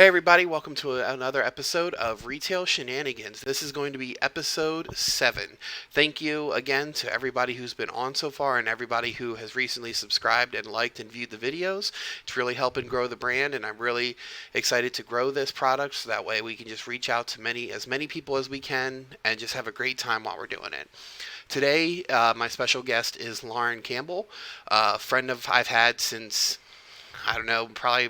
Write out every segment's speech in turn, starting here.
Hey everybody, welcome to another episode of Retail Shenanigans. This is going to be episode 7. Thank you again to everybody who's been on so far and everybody who has recently subscribed and liked and viewed the videos. It's really helping grow the brand, and I'm really excited to grow this product so that way we can just reach out to as many people as we can and just have a great time while we're doing it. Today, my special guest is Lauren Campbell, a friend I've had since, I don't know, probably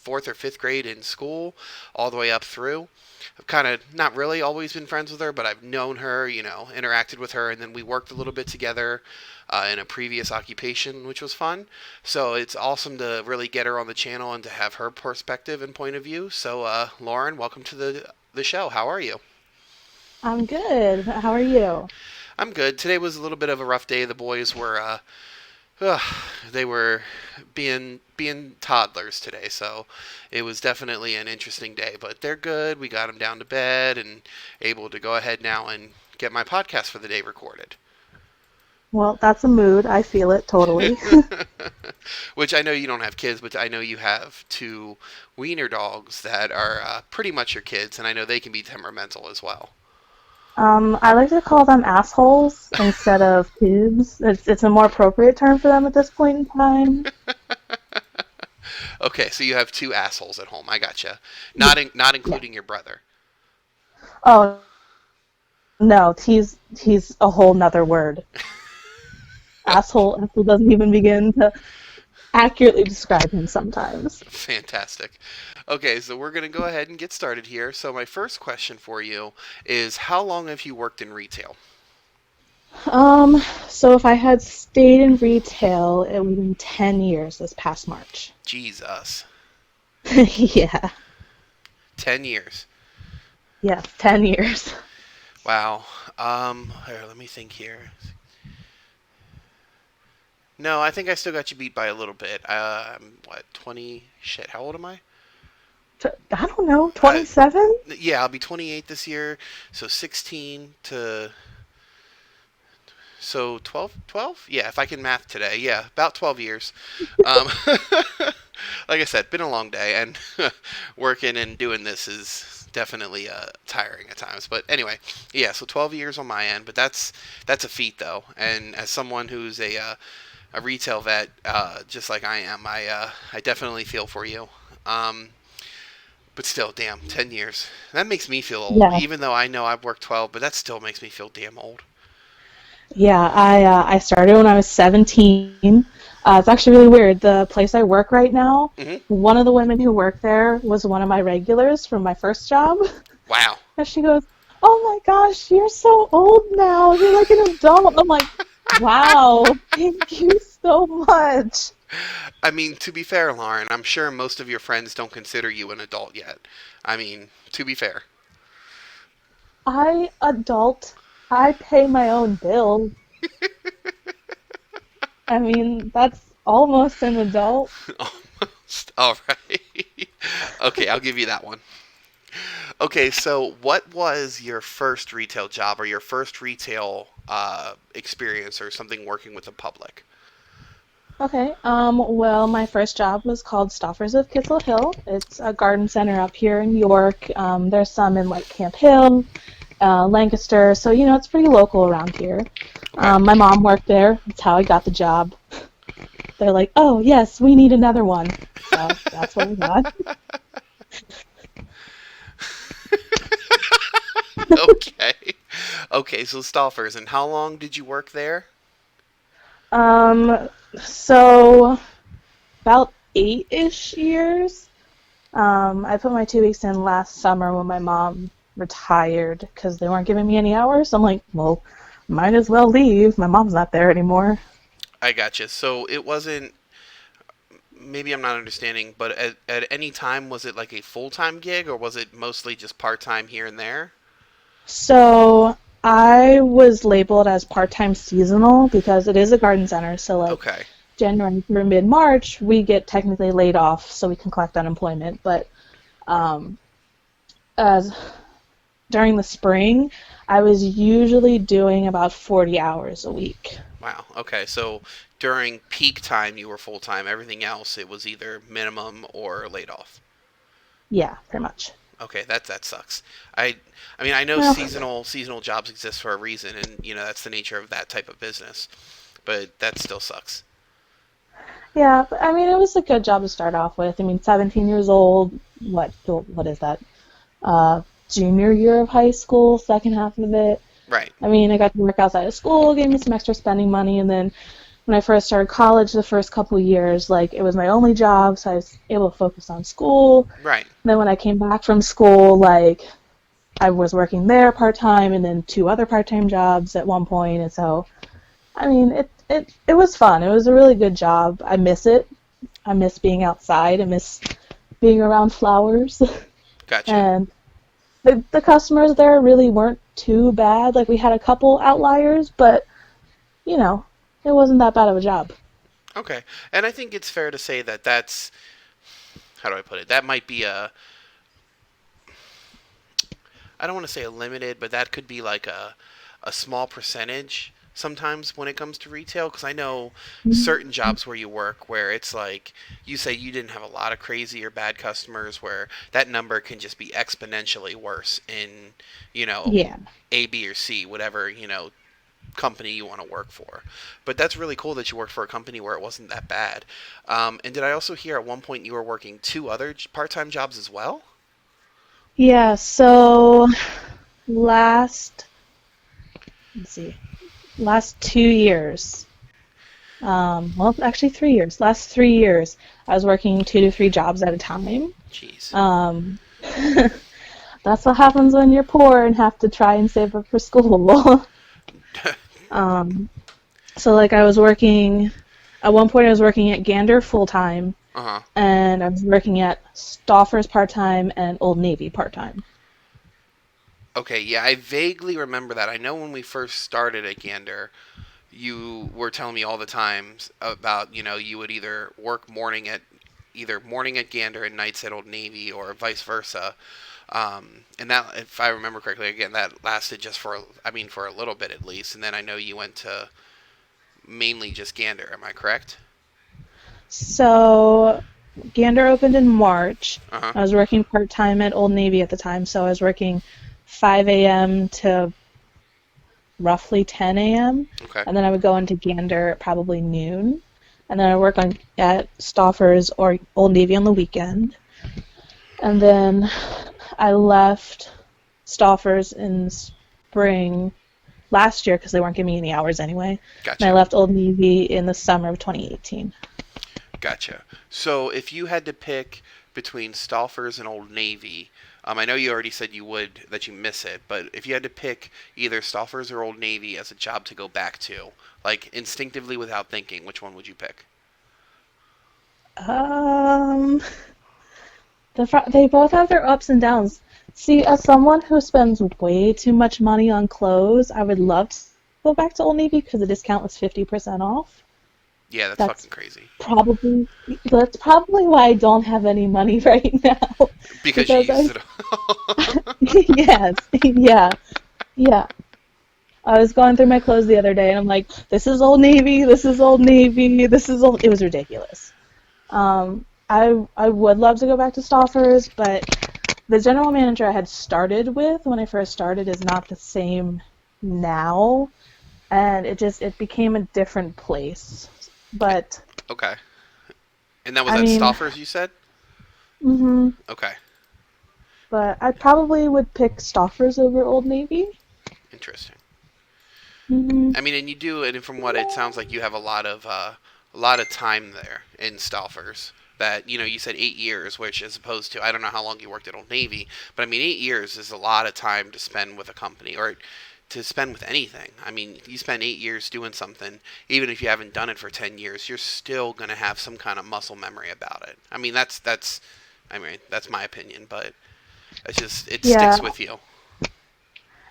fourth or fifth grade in school, all the way up through. I've kind of not really always been friends with her, but I've known her, interacted with her, and then we worked a little bit together in a previous occupation, which was fun. So it's awesome to really get her on the channel and to have her perspective and point of view. So, Lauren, welcome to the show. How are you? I'm good. How are you? I'm good. Today was a little bit of a rough day. The boys were Ugh, they were being toddlers today, so it was definitely an interesting day. But they're good. We got them down to bed and able to go ahead now and get my podcast for the day recorded. Well, that's a mood. I feel it totally. Which I know you don't have kids, but I know you have two wiener dogs that are pretty much your kids, and I know they can be temperamental as well. I like to call them assholes instead of pubes. It's a more appropriate term for them at this point in time. Okay, so you have two assholes at home. I gotcha. Yeah, Not yeah. including your brother. Oh no, he's a whole nother word. Asshole doesn't even begin to accurately describe him sometimes. Fantastic. Okay, so we're going to go ahead and get started here. So, my first question for you is how long have you worked in retail? Um, so if I had stayed in retail, it would have been 10 years this past March. Jesus. Yeah, 10 years. yes, 10 years. Wow. Here, let me think here. No, I think I still got you beat by a little bit. I'm, what, 20? Shit, how old am I? I don't know, Uh, 27? yeah, I'll be 28 this year. So 16 to. So 12? 12? Yeah, if I can math today. Yeah, about 12 years. Um, like I said, been a long day, and working and doing this is definitely tiring at times. But anyway, yeah, so 12 years on my end, but that's a feat though. And as someone who's a retail vet, just like I am, I definitely feel for you. Um, but still, damn, 10 years. That makes me feel old, Yeah, even though I know I've worked 12, but that still makes me feel damn old. yeah. I started when I was 17. It's actually really weird. The place I work right now, Hmm. one of the women who worked there was one of my regulars from my first job, Wow. and she goes, "Oh my gosh, you're so old now. You're like an adult." I'm like, "Wow, thank you so much." I mean, to be fair, Lauren, I'm sure most of your friends don't consider you an adult yet. I mean, to be fair. I adult. I pay my own bills. I mean, that's almost an adult. Almost. All right. Okay, I'll give you that one. Okay, so what was your first retail job or your first retail experience or something working with the public? Okay. Well, my first job was called Stoffers of Kissel Hill. It's a garden center up here in York. There's some in like Camp Hill, Lancaster. So, it's pretty local around here. Okay. My mom worked there. That's how I got the job. They're like, oh, yes, we need another one. So that's what we got. Okay. Okay, so Stoffers, and how long did you work there? Um, so about 8-ish years. I put my 2 weeks in last summer when my mom retired because they weren't giving me any hours. I'm like, well, might as well leave. My mom's not there anymore. I gotcha. So it wasn't, maybe I'm not understanding, but at any time was it like a full-time gig or was it mostly just part-time here and there? So I was labeled as part-time seasonal because it is a garden center. So like Okay. January through mid-March, we get technically laid off so we can collect unemployment. But um, as during the spring, I was usually doing about 40 hours a week. Wow. Okay. So during peak time, you were full time. Everything else, it was either minimum or laid off. Yeah, pretty much. Okay, that sucks. I I mean I know Well, seasonal jobs exist for a reason, and that's the nature of that type of business. But that still sucks. yeah, but I mean, it was a good job to start off with. I mean, 17 years old. What is that? Junior year of high school, second half of it. Right, I mean, I got to work outside of school, gave me some extra spending money, and then when I first started college, the first couple years, like it was my only job, so I was able to focus on school. right. And then when I came back from school, like I was working there part time, and then two other part time jobs at one point, and so I mean, it was fun. It was a really good job. I miss it. I miss being outside. I miss being around flowers. Gotcha. And the customers there really weren't too bad. Like we had a couple outliers, but you know, it wasn't that bad of a job. Okay, and I think it's fair to say that that's how do I put it? That might be a I don't want to say a limited, but that could be like a small percentage sometimes when it comes to retail because I know certain jobs where you work where it's like you say you didn't have a lot of crazy or bad customers where that number can just be exponentially worse in, you know, Yeah. A, B, or C, whatever, company you want to work for. But that's really cool that you worked for a company where it wasn't that bad. And did I also hear at one point you were working two other part-time jobs as well? Yeah, so last let's see, last 2 years. Well, actually 3 years. Last 3 years, I was working 2 to 3 jobs at a time. Jeez. Um, that's what happens when you're poor and have to try and save up for school. um, so like I was working at one point I was working at Gander full time Uh-huh. and I was working at Stouffer's part time and Old Navy part time. Okay, yeah, I vaguely remember that. I know when we first started at Gander, you were telling me all the times about, you would either morning at Gander and nights at Old Navy or vice versa. And that, if I remember correctly, again, that lasted just for a little bit at least. And then I know you went to mainly just Gander. Am I correct? So Gander opened in March. Uh huh. I was working part time at Old Navy at the time, so I was working 5 a.m. to roughly 10 a.m. Okay. and then I would go into Gander at probably noon, and then I work on at Stouffer's or Old Navy on the weekend, and then I left Stouffer's in spring last year because they weren't giving me any hours anyway, and I Gotcha. left Old Navy in the summer of 2018. Gotcha. So if you had to pick between Stouffer's and Old Navy, I know you already said that you miss it, but if you had to pick either Stouffer's or Old Navy as a job to go back to, like instinctively without thinking, which one would you pick? Um, they both have their ups and downs. See, as someone who spends way too much money on clothes, I would love to go back to Old Navy because the discount was 50% off. Yeah, that's That's fucking crazy. probably that's probably why I don't have any money right now Because you because used I it. yes, yeah, yeah. I was going through my clothes the other day and I'm like, this is Old Navy, this is Old Navy, this is old. It was ridiculous. I would love to go back to Stouffer's, but the general manager I had started with when I first started is not the same now, and it became a different place. But Okay. And that was I at mean, Stouffer's, you said? hmm Okay. but I probably would pick Stouffer's over Old Navy. Interesting. hmm I mean, and you do, and from what it sounds like, you have a lot of time there in Stouffer's. That you said 8 years, which as opposed to I don't know how long you worked at Old Navy, but I mean 8 years is a lot of time to spend with a company or to spend with anything. I mean, you spend 8 years doing something, even if you haven't done it for 10 years, you're still gonna have some kind of muscle memory about it. I mean, I mean that's my opinion, but it's just it Yeah, sticks with you.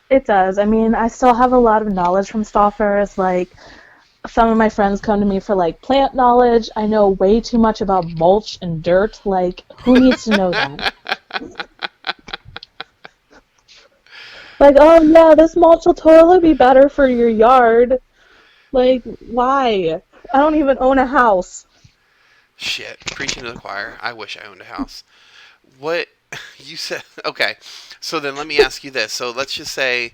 it does. I mean, I still have a lot of knowledge from Stouffer's. Like, some of my friends come to me for like plant knowledge. I know way too much about mulch and dirt. Like, who needs to know that? Like, oh yeah, this mulch will totally be better for your yard. Like, why? I don't even own a house. Shit, preaching to the choir. I wish I owned a house. What? You said okay. So then let me ask you this. So let's just say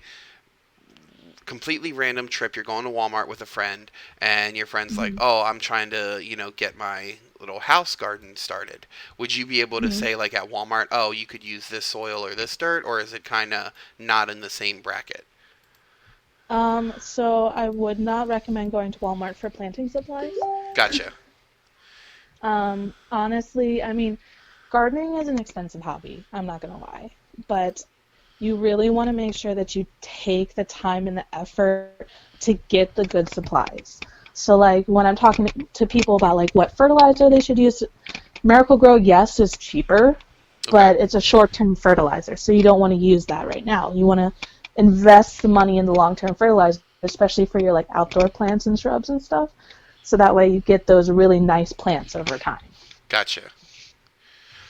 completely random trip. You're going to Walmart with a friend, and your friend's like, Mhm. "Oh, I'm trying to, get my little house garden started." Would you be able to Mhm. say like at Walmart, "Oh, you could use this soil or this dirt," or is it kind of not in the same bracket? So I would not recommend going to Walmart for planting supplies. Gotcha. Honestly, I mean, gardening is an expensive hobby, I'm not gonna lie. But you really want to make sure that you take the time and the effort to get the good supplies. So like when I'm talking to people about like what fertilizer they should use, Miracle Grow, yes, is cheaper, Okay. but it's a short-term fertilizer, so you don't want to use that right now. You want to invest the money in the long-term fertilizer, especially for your like outdoor plants and shrubs and stuff. So that way you get those really nice plants over time. Gotcha.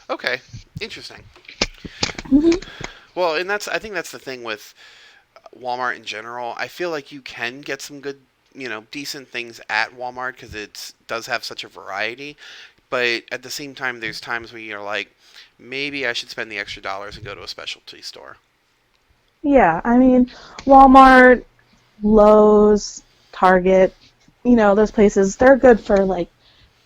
Okay. Interesting. Hmm. Well, and I think that's the thing with Walmart in general. I feel like you can get some good, decent things at Walmart because it does have such a variety. But at the same time, there's times where you're like, maybe I should spend the extra dollars and go to a specialty store. Yeah, I mean, Walmart, Lowe's, Target, those places, they're good for like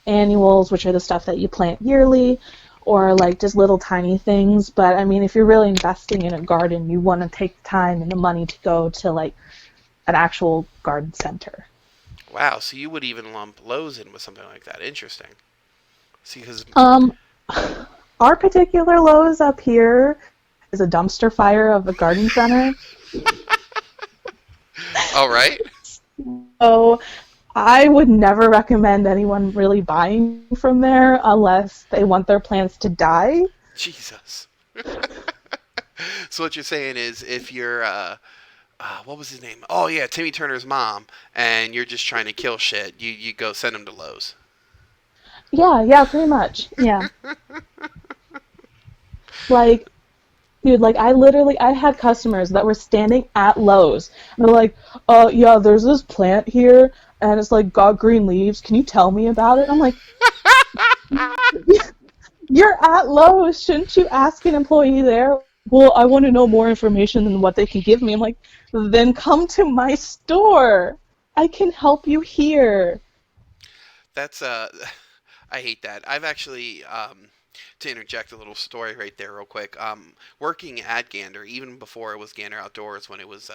annuals, which are the stuff that you plant yearly, or like just little tiny things. But I mean, if you're really investing in a garden, you want to take the time and the money to go to like an actual garden center. Wow, so you would even lump Lowe's in with something like that. Interesting. See, because Um, our particular Lowe's up here is a dumpster fire of a garden center. all right, So I would never recommend anyone really buying from there unless they want their plants to die. Jesus. So what you're saying is, if you're, what was his name? Oh yeah, Timmy Turner's mom, and you're just trying to kill shit, you go send him to Lowe's. Yeah, yeah, pretty much. Yeah. Like, dude, like I had customers that were standing at Lowe's and they're like, yeah, there's this plant here and it's like got green leaves. Can you tell me about it? I'm like, you're at Lowe's. Shouldn't you ask an employee there? Well, I want to know more information than what they can give me. I'm like, then come to my store. I can help you here. That's I hate that. I've actually, to interject a little story right there, real quick. Working at Gander, even before it was Gander Outdoors, when it was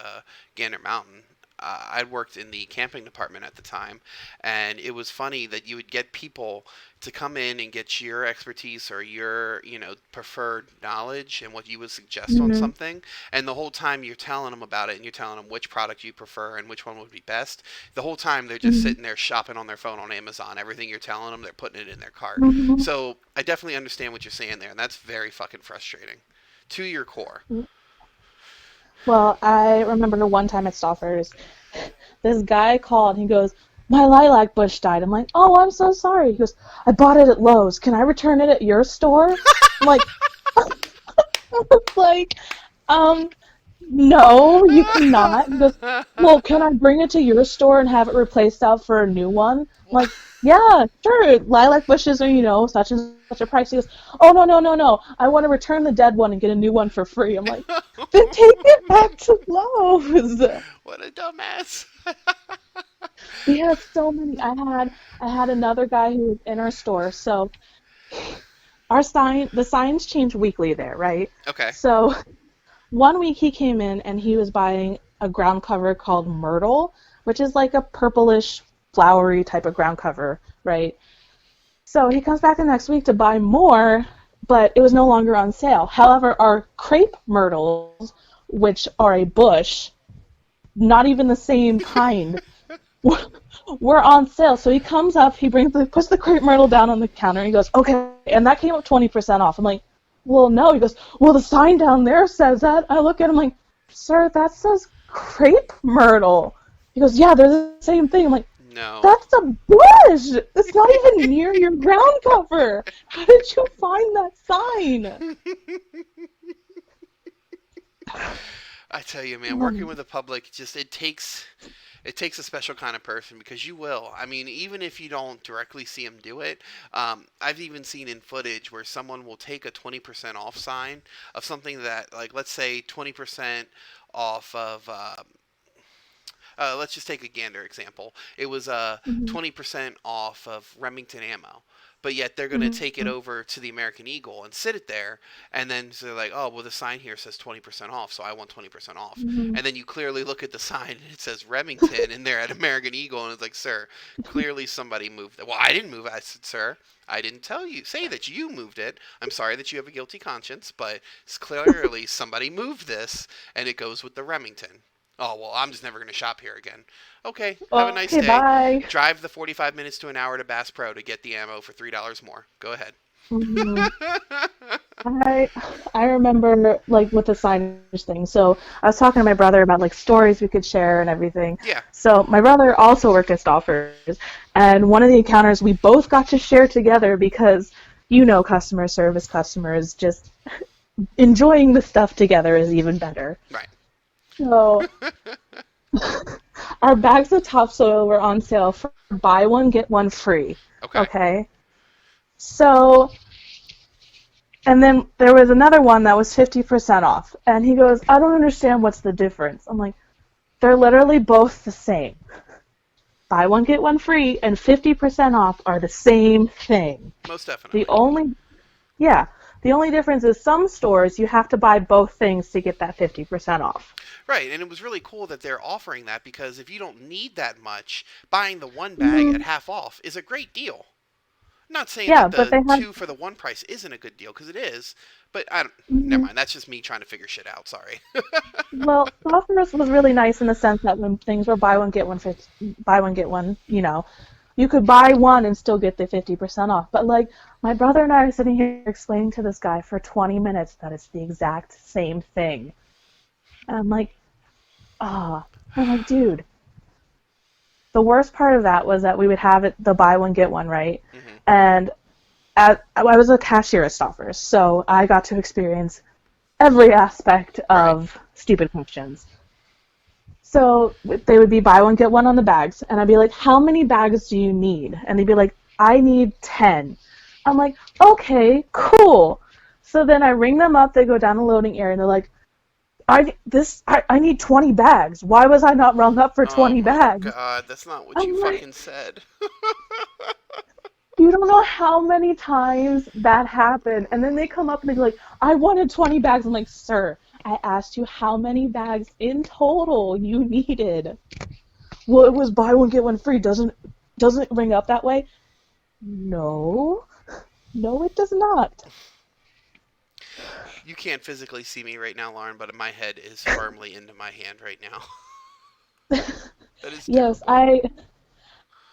Gander Mountain, I'd worked in the camping department at the time, and it was funny that you would get people to come in and get your expertise or your, preferred knowledge and what you would suggest on Hmm. something, and the whole time you're telling them about it and you're telling them which product you prefer and which one would be best. The whole time they're just Hmm. sitting there shopping on their phone on Amazon. Everything you're telling them, they're putting it in their cart. Hmm. So I definitely understand what you're saying there, and that's very fucking frustrating to your core. Well, I remember one time at Stouffer's, this guy called. He goes, "My lilac bush died." I'm like, "Oh, I'm so sorry." He goes, "I bought it at Lowe's. Can I return it at your store?" I'm like, like, um, no, you cannot. He goes, "Well, can I bring it to your store and have it replaced out for a new one?" I'm like, "Yeah, sure. Lilac bushes are, such and such a price." He goes, "Oh, no, no, no, no. I want to return the dead one and get a new one for free." I'm like, "Then take it back to Lowe's." What a dumbass. We had so many. I had another guy who was in our store. So the signs change weekly there, right? Okay. So one week he came in and he was buying a ground cover called Myrtle, which is like a purplish, flowery type of ground cover, right? So he comes back the next week to buy more, but it was no longer on sale. However, our crepe myrtles, which are a bush, not even the same kind, we're on sale. So he comes up, puts the crepe myrtle down on the counter, and he goes, "Okay," and that came up 20% off. I'm like, "Well, no." He goes, "Well, the sign down there says that." I look at him like, "Sir, that says crepe myrtle." He goes, "Yeah, they're the same thing." I'm like, No. "That's a bush. It's not even near your ground cover. How did you find that sign?" I tell you, man, working Um, with the public just it takes It takes a special kind of person because you will. I mean, even if you don't directly see them do it, I've even seen in footage where someone will take a 20% off sign of something that, like, let's say 20% off of let's just take a Gander example. It was Hmm. 20% off of Remington ammo. But yet they're going to take it Hmm. over to the American Eagle and sit it there. And then so they're like, oh, well, the sign here says 20% off, so I want 20% off. Hmm. And then you clearly look at the sign and it says Remington and they're at American Eagle. And it's like, sir, clearly somebody moved it. Well, I didn't move it. I said, sir, I didn't tell you. Say that you moved it. I'm sorry that you have a guilty conscience, but it's clearly somebody moved this and it goes with the Remington. Oh, well, I'm just never going to shop here again. Okay, have a nice Okay, day. bye. Drive the 45 minutes to an hour to Bass Pro to get the ammo for $3 more. Go ahead. Hmm. I I remember like with the signage thing. So I was talking to my brother about like stories we could share and everything. Yeah, So my brother also worked at Stoffers, and one of the encounters we both got to share together because customer service customers just enjoying the stuff together is even better. right. So our bags of topsoil were on sale for buy one get one free. Okay. Okay. So and then there was another one that was 50% off. And he goes, I don't understand what's the difference. I'm like, they're literally both the same. Buy one, get one free, and 50% off are the same thing. Most The definitely. only, yeah, the only difference is some stores you have to buy both things to get that 50% off. Right, and it was really cool that they're offering that because if you don't need that much, buying the one bag at Hmm. half off is a great deal. I'm not saying Yeah, that but the they had, two for the one price isn't a good deal because it is, but I don't. Never mhm. mind. That's just me trying to figure shit out. Sorry. Well, Sophomores was really nice in the sense that when things were buy one get one, buy one get one, you could buy one and still get the 50% off. But like my brother and I are sitting here explaining to this guy for 20 minutes that it's the exact same thing. And I'm like, ah, I'm like, dude. The worst part of that was that we would have it the buy one get one, right? Hmm. And I was a cashier at Stouffer's, so I got to experience every aspect Right. of stupid questions. So they would be buy one get one on the bags, and I'd be like, "How many bags do you need?" And they'd be like, "I need 10." I'm like, "Okay, cool." So then I ring them up. They go down the loading area, and they're like, I need 20 bags. Why was I not rung up for Oh 20 my bags?" god, that's not what you I'm like, fucking said. you don't know how many times that happened. And then they come up and they be like, I wanted 20 bags. I'm like, sir, I asked you how many bags in total you needed. Well, it was buy one get one free. Doesn't it ring up that way? No, no, it does not. You can't physically see me right now, Lauren, but my head is firmly into my hand right now. That is Yes, terrible. I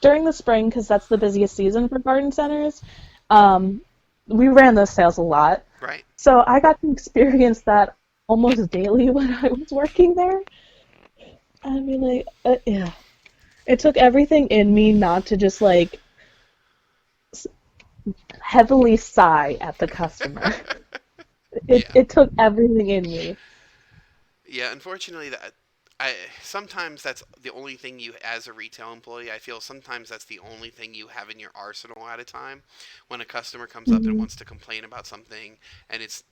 during the spring because that's the busiest season for garden centers. Um, we ran those sales a lot, Right? so I got to experience that almost daily when I was working there. I mean, like, yeah, it took everything in me not to just like heavily sigh at the customer. It Yeah. it took everything in me. Yeah, unfortunately, that I sometimes that's the only thing you, as a retail employee, I feel sometimes that's the only thing you have in your arsenal at a time. When a customer comes up and Hmm. wants to complain about something, and it's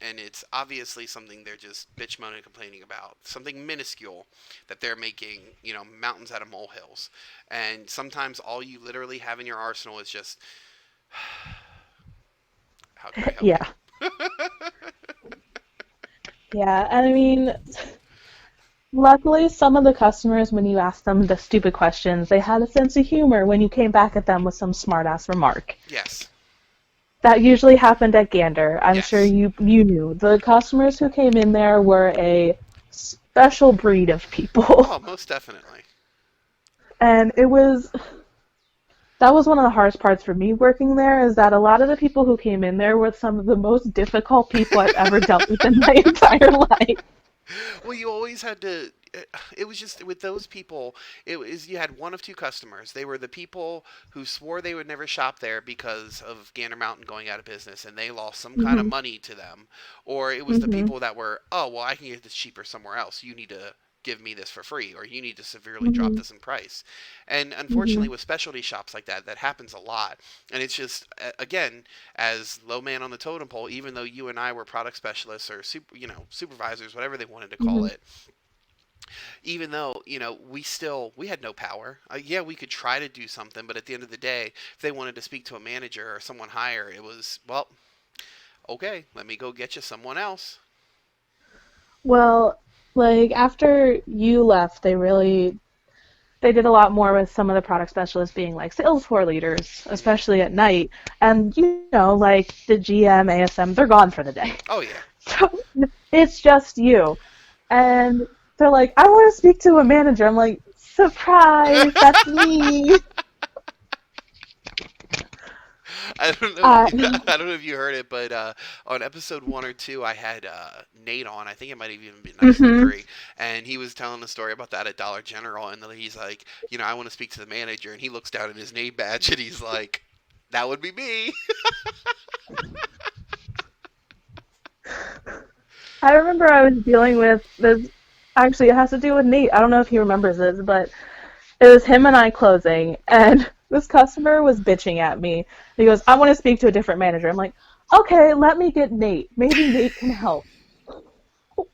obviously something they're just bitch moaning and complaining about, something minuscule that they're making, mountains out of molehills, and sometimes all you literally have in your arsenal is just, how can I help you? Yeah, yeah. And I mean, luckily, some of the customers, when you asked them the stupid questions, they had a sense of humor when you came back at them with some smart ass remark. Yes. That usually happened at Gander. I'm sure Yes. you knew. The customers who came in there were a special breed of people. Oh, most definitely. And that was one of the hardest parts for me working there is that a lot of the people who came in there were some of the most difficult people I've ever dealt with in my entire life. Well, you always had to. It was just with those people. It was you had one of two customers. They were the people who swore they would never shop there because of Gander Mountain going out of business, and they lost some kind of Mhm. money to them. Or it was the Mhm. people that were, oh well, I can get this cheaper somewhere else. You need to give me this for free, or you need to severely drop Mhm. this in price. And unfortunately, Mhm. with specialty shops like that, that happens a lot. And it's just, again, as low man on the totem pole, even though you and I were product specialists or supervisors, whatever they wanted to call Mhm. it, even though we had no power. Yeah, we could try to do something, but at the end of the day, if they wanted to speak to a manager or someone higher, it was, well, okay, let me go get you someone else. Well, like after you left, they did a lot more with some of the product specialists being like sales floor leaders, Hmm. especially at night. And like the GM, ASM, they're gone for the day. Oh yeah. So it's just you. And they're like, I want to speak to a manager. I'm like, surprise, that's me. I don't know. Uh, I don't know if you heard it, but on episode 1 or 2, I had Nate on. I think it might have even been episode mhm. 3, and he was telling the story about that at Dollar General, and then he's like, I want to speak to the manager, and he looks down at his name badge, and he's like, that would be me. I remember I was dealing with this. Actually, it has to do with Nate. I don't know if he remembers this, but it was him and I closing, and this customer was bitching at me. He goes, I want to speak to a different manager. I'm like, okay, let me get Nate. Maybe Nate can help.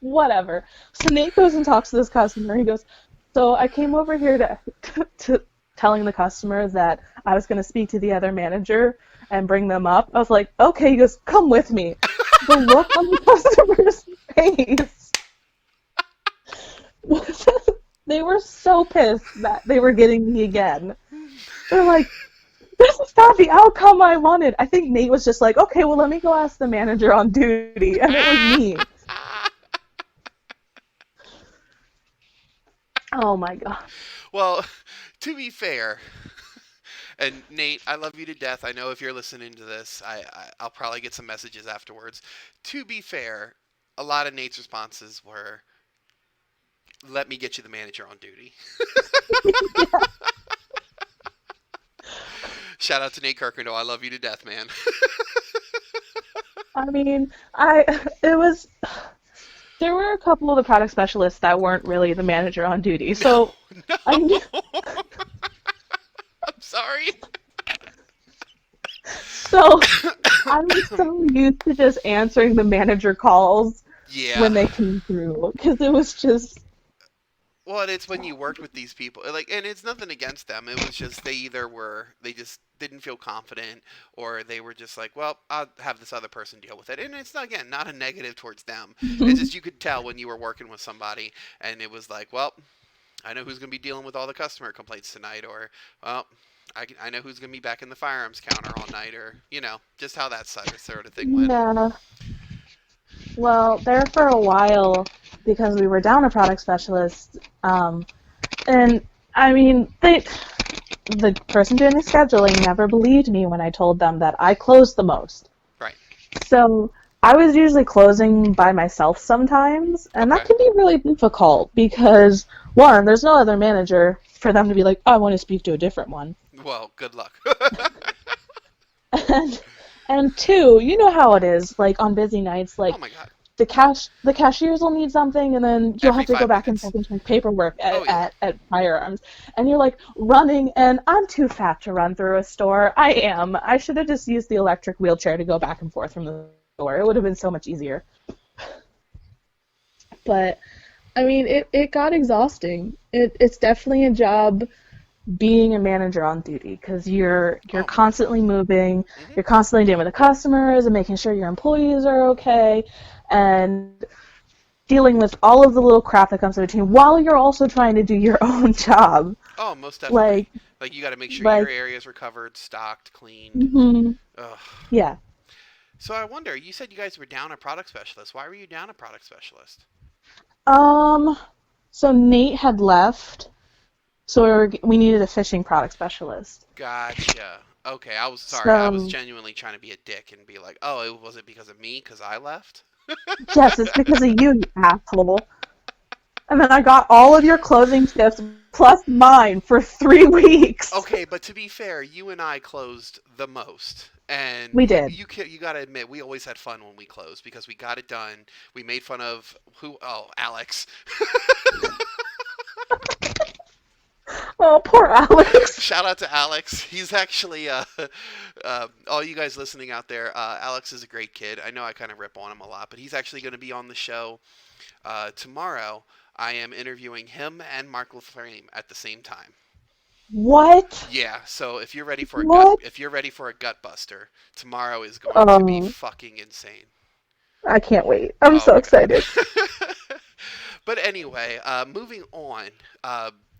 Whatever. So Nate goes and talks to this customer. He goes, so I came over here to telling the customer that I was going to speak to the other manager and bring them up. I was like, okay. He goes, come with me. The look on the customer's face. They were so pissed that they were getting me again. They're like, this is not the outcome I wanted. I think Nate was just like, okay, well, let me go ask the manager on duty. And it was me. Oh my God. Well, to be fair, and Nate, I love you to death. I know if you're listening to this, I'll probably get some messages afterwards. To be fair, a lot of Nate's responses were, "Let me get you the manager on duty." Shout out to Nate Kirkendall. I love you to death, man. I mean, it was, there were a couple of the product specialists that weren't really the manager on duty. No, So I knew, no. I'm sorry. so I was so used to just answering the manager calls Yeah. when they came through because it was just, Well, and it's when you worked with these people, like, and it's nothing against them. It was just they just didn't feel confident, or they were just like, well, I'll have this other person deal with it. And it's not, again, not a negative towards them. It's just you could tell when you were working with somebody, and it was like, well, I know who's going to be dealing with all the customer complaints tonight, or well, I know who's going to be back in the firearms counter all night, or just how that sort of thing went. yeah. Well, there for a while because we were down a product specialist, and I mean, the person doing the scheduling never believed me when I told them that I closed the most. Right. So I was usually closing by myself sometimes, and that Okay. can be really difficult because one, there's no other manager for them to be like, I want to speak to a different one, Well, good luck. and and two, you know how it is, like on busy nights, Oh like my god. the cashiers will need something and then you'll Every have to go five back and minutes. forth and check paperwork Oh yeah. at firearms and you're like running and I'm too fat to run through a store. I should have just used the electric wheelchair to go back and forth from the store. It would have been so much easier. But I mean it got exhausting. It's definitely a job being a manager on duty because you're Oh, most constantly definitely. moving, Hmm. you're constantly dealing with the customers and making sure your employees are okay and dealing with all of the little crap that comes in between while you're also trying to do your own job. Oh, most Like, definitely. Like you got to make sure your like, areas were covered, stocked, cleaned. hmm Ugh. yeah. So I wonder. You said you guys were down a product specialist. Why were you down a product specialist? Um, so Nate had left, so we needed a fishing product specialist. Gotcha. Okay, I was sorry. I was So, genuinely trying to be a dick and be like, "Oh, was it because of me? Because I left?" yes, it's because of you, you asshole. And then I got all of your closing shifts plus mine for 3 weeks. Okay, but to be fair, you and I closed the most, and We did. you got to admit we always had fun when we closed because we got it done. We made fun of who? Oh, Alex. Oh, poor Alex. Shout out to Alex. He's actually, all you guys listening out there, Alex is a great kid. I know I kind of rip on him a lot, but he's actually going to be on the show tomorrow. I am interviewing him and Mark Laflame at the same time. What? Yeah, so What? if you're ready for a gut buster, tomorrow is going to be Um, fucking insane. I can't wait. I'm Oh so my god. excited. But anyway, moving on.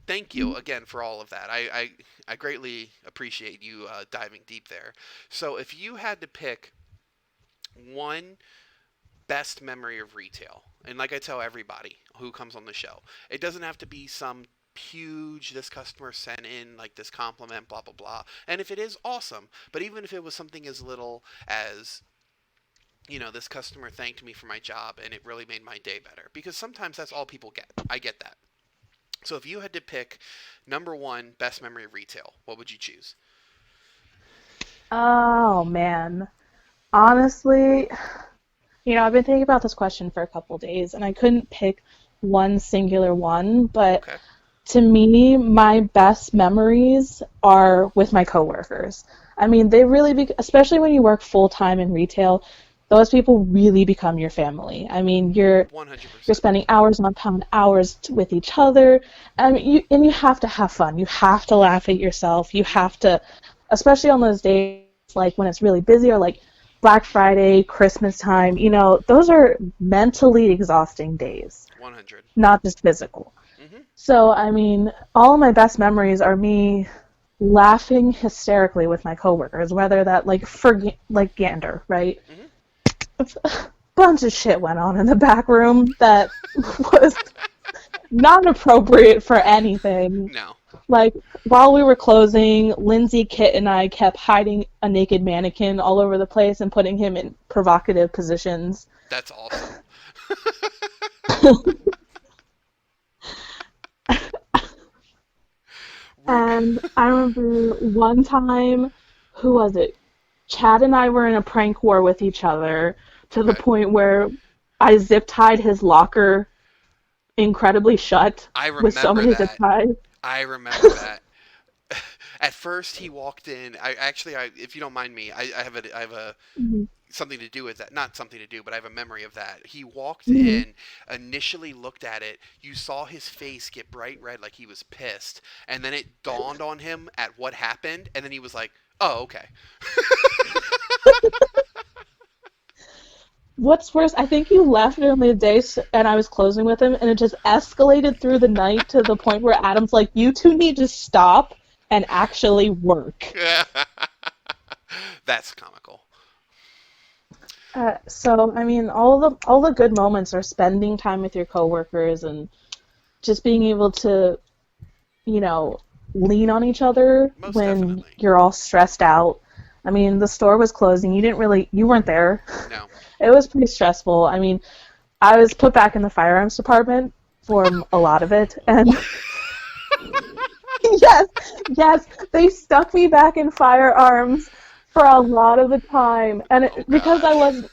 Thank you again for all of that. I greatly appreciate you diving deep there. So, if you had to pick one best memory of retail, and like I tell everybody who comes on the show, it doesn't have to be some huge this customer sent in like this compliment blah blah blah, and if it is, awesome, but even if it was something as little as, this customer thanked me for my job and it really made my day better, because sometimes that's all people get. I get that. So if you had to pick number one best memory of retail, what would you choose? Oh man. Honestly, I've been thinking about this question for a couple days and I couldn't pick one singular one, but Okay. to me, my best memories are with my coworkers. I mean, they really, especially when you work full time in retail, those people really become your family. I mean, you're 100%. spending hours upon hours with each other. I mean, you have to have fun. You have to laugh at yourself. You Mhm. have to, especially on those days like when it's really busy or like Black Friday, Christmas time. Those are mentally exhausting days, 100. not just physical. Mhm. So, I mean, all of my best memories are me laughing hysterically with my coworkers, whether that like Gander, right? Mhm. A bunch of shit went on in the back room that was not appropriate for anything. No, Like while we were closing, Lindsay, Kit, and I kept hiding a naked mannequin all over the place and putting him in provocative positions. that's awesome. We're And I remember one time, who was it? Chad and I were in a prank war with each other to the okay. point where I zip tied his locker incredibly shut I with so remember many zip that. ties. I remember that. At first, he walked in. If you don't mind me, I have a Mhm. something to do with that. Not something to do, but I have a memory of that. He walked Mhm. in, initially looked at it. You saw his face get bright red, like he was pissed, and then it dawned on him at what happened, and then he was like, "Oh, okay." What's worse, I think you left during the day and I was closing with him, and it just escalated through the night to the point where Adam's like, "You two need to stop and actually work." That's comical. So, I mean, all the good moments are spending time with your coworkers and just being able to, you know, lean on each other Most when definitely. you're all stressed out. I mean, the store was closing. You weren't there. No. It was pretty stressful. I mean, I was put back in the firearms department for a lot of it, and What? yes, yes, they stuck me back in firearms for a lot of the time, and Oh because God. I was,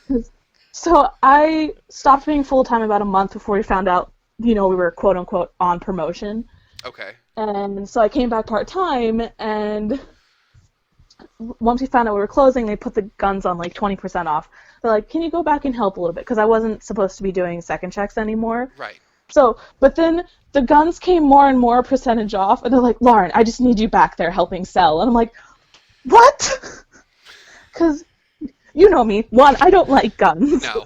so I stopped being full time about a month before we found out, we were quote unquote on promotion, Okay. and so I came back part time, and once we found out we were closing, they put the guns on like 20% off. They're like, "Can you go back and help a little bit?" Because I wasn't supposed to be doing second checks anymore. Right. So, but then the guns came more and more percentage off, and they're like, "Lauren, I just need you back there helping sell." And I'm like, "What?" Because you know me. One, I don't like guns. No.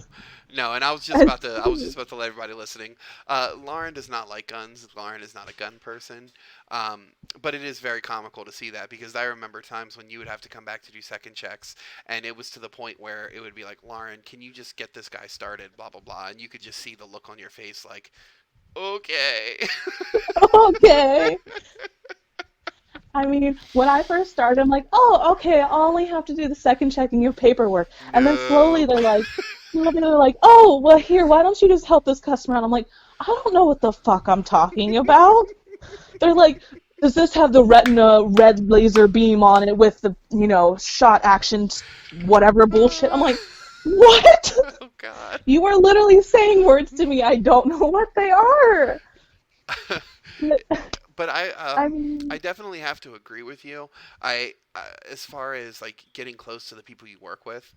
No, and And, I was just about to let everybody listening. Lauren does not like guns. Lauren is not a gun person. Um, but it is very comical to see that, because I remember times when you would have to come back to do second checks, and it was to the point where it would be like, Lauren, can you just get this guy started? Blah blah blah, and you could just see the look on your face, like, okay. okay. I mean, when I first started, I'm like, "Oh, okay, I'll only have to do the second checking of paperwork." And then No. slowly they're like, "Oh, well, here, why don't you just help this customer out?" I'm like, "I don't know what the fuck I'm talking about." They're like, "Does this have the retina red laser beam on it with the, shot action, whatever bullshit?" I'm like, "What?" Oh God. You are literally saying words to me. I don't know what they are. But I I mean, definitely have to agree with you. As far as like getting close to the people you work with,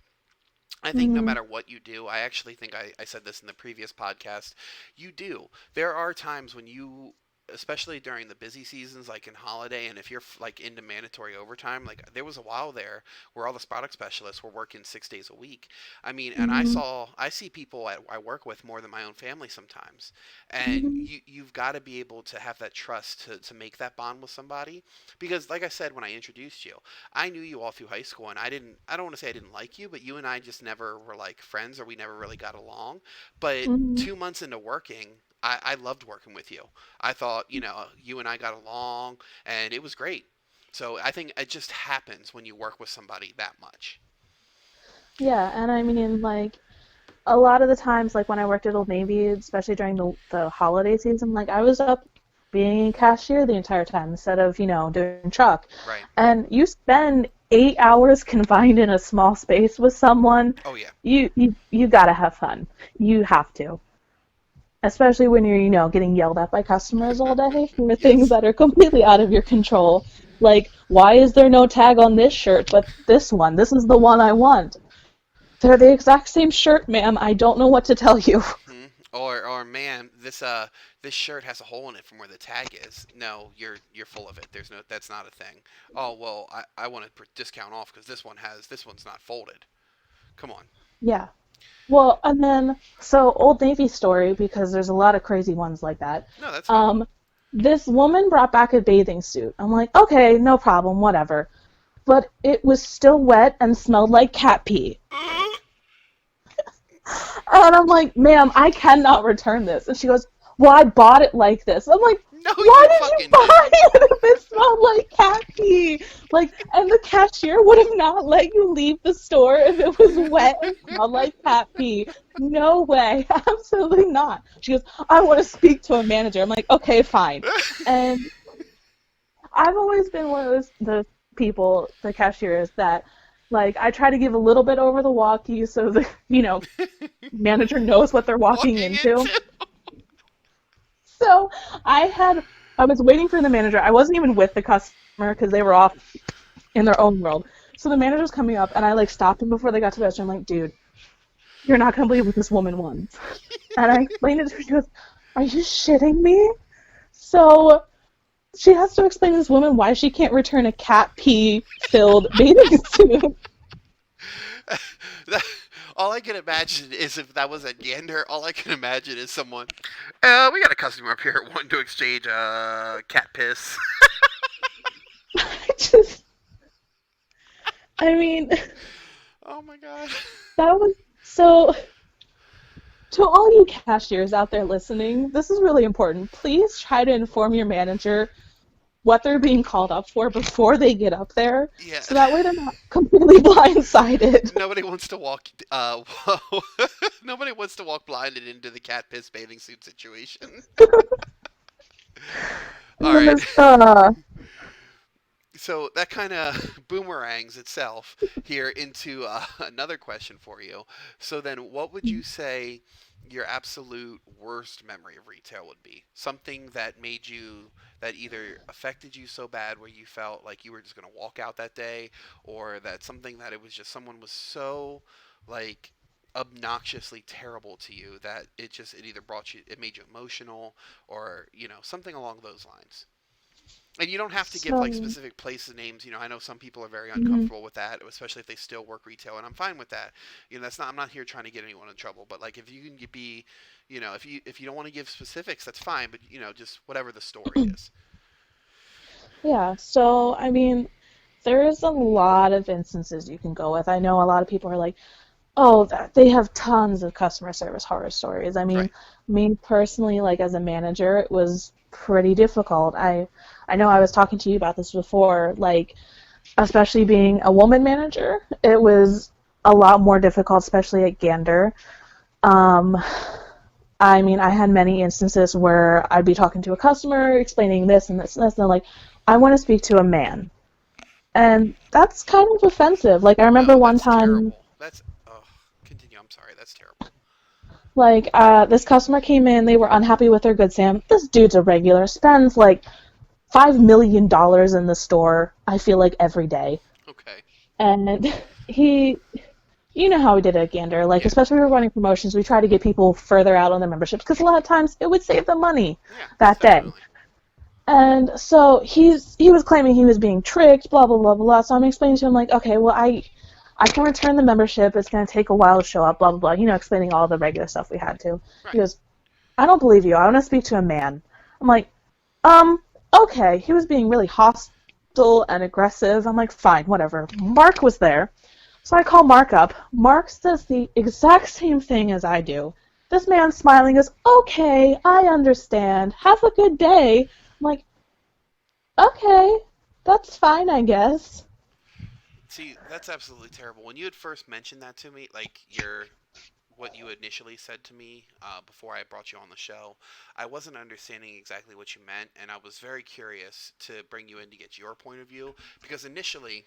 I think no mhm, matter what you do, I actually think I said this in the previous podcast, you do. There are times when you, especially during the busy seasons, like in holiday, and if you're like into mandatory overtime, like there was a while there where all the product specialists were working 6 days a week. I mean, and mhm, I see people I work with more than my own family sometimes, and mhm, you've got to be able to have that trust to make that bond with somebody, because like I said when I introduced you, I knew you all through high school, and I don't want to say I didn't like you, but you and I just never were like friends, or we never really got along. But mhm. 2 months into working, I loved working with you. I thought, you and I got along, and it was great. So I think it just happens when you work with somebody that much. Yeah, and I mean, like, a lot of the times, like when I worked at Old Navy, especially during the holiday season, like I was up being a cashier the entire time instead of, doing truck. Right. And you spend 8 hours confined in a small space with someone, Oh, yeah. you gotta have fun. You have to. Especially when you're, getting yelled at by customers all day for things Yes. that are completely out of your control. Like, why is there no tag on this shirt but this one? This is the one I want. They're the exact same shirt, ma'am. I don't know what to tell you. Hmm. Or man, this shirt has a hole in it from where the tag is. No, you're full of it. There's no That's not a thing. Oh well, I want to discount off because this one's not folded. Come on. Yeah. Well, and then, so Old Navy story, because there's a lot of crazy ones like that. No, that's fine. Um, this woman brought back a bathing suit. I'm like, okay, no problem, whatever. But it was still wet and smelled like cat pee. And I'm like, ma'am, I cannot return this. And she goes, well, I bought it like this. I'm like, No, why you did you fucking buy didn't. it if it smelled like cat pee? Like, and the cashier would have not let you leave the store if it was wet and smelled like cat pee. No way. Absolutely not. She goes, I want to speak to a manager. I'm like, okay, fine. And I've always been one of those people, the cashiers, that like I try to give a little bit over the walkie so the manager knows what they're walking Walking into. into. So I was waiting for the manager. I wasn't even with the customer because they were off in their own world. So the manager's coming up, and I like stopped him before they got to the register. I'm like, dude, you're not gonna believe what this woman wants. And I explained it to her. She goes, are you shitting me? So she has to explain to this woman why she can't return a cat pee filled bathing suit. That- all I can imagine is if that was at Gander. All I can imagine is someone. We got a customer up here wanting to exchange cat piss. I just, I mean, Oh my god. that was so. To all you cashiers out there listening, this is really important. Please try to inform your manager what they're being called up for before they get up there, Yeah. so that way they're not completely blindsided. Nobody wants to walk. Nobody wants to walk blinded into the cat piss bathing suit situation. All And then right. there's So that kind of boomerangs itself here into another question for you. So then, what would you say your absolute worst memory of retail would be? Something that made you, that either affected you so bad where you felt like you were just going to walk out that day, or that something that it was just someone was so like obnoxiously terrible to you that it either brought you, it made you emotional, or something along those lines. And you don't have to give like so. specific places names. I know some people are very Mhm. uncomfortable with that, especially if they still work retail, and I'm fine with that. That's not. I'm not here trying to get anyone in trouble. But like, if you can be, if you don't want to give specifics, that's fine. But just whatever the story is. Yeah, so I mean, there's a lot of instances you can go with. I know a lot of people are like, oh, they have tons of customer service horror stories. I mean, Right. me personally, like as a manager, it was pretty difficult. I know I was talking to you about this before, like especially being a woman manager, it was a lot more difficult, especially at Gander. Um, I mean, I had many instances where I'd be talking to a customer, explaining this and this and this, and they're like, I want to speak to a man. And that's kind of offensive. Like, I remember No, one that's time, terrible. That's. Oh, continue. I'm sorry. That's terrible. like, this customer came in, they were unhappy with their Good Sam. This dude's a regular, spends like $5 million in the store, I feel like every day. Okay. And he, you know how we did it at Gander, like, Yeah. especially when we were running promotions, we try to get people further out on their memberships because a lot of times it would save them money Yeah, most that day. definitely. And so he was claiming he was being tricked, blah blah blah blah blah. So I'm explaining to him like, okay, well I can return the membership. It's going to take a while to show up, blah blah blah. You know, explaining all the regular stuff we had to. He Right. goes, I don't believe you. I want to speak to a man. I'm like, um, okay. He was being really hostile and aggressive. I'm like, fine, whatever. Mark was there. So I call Mark up. Mark says the exact same thing as I do. This man smiling goes, okay, I understand. Have a good day. I'm like, okay, that's fine, I guess. See, that's absolutely terrible. When you had first mentioned that to me, like what you initially said to me before I brought you on the show, I wasn't understanding exactly what you meant, and I was very curious to bring you in to get your point of view because initially,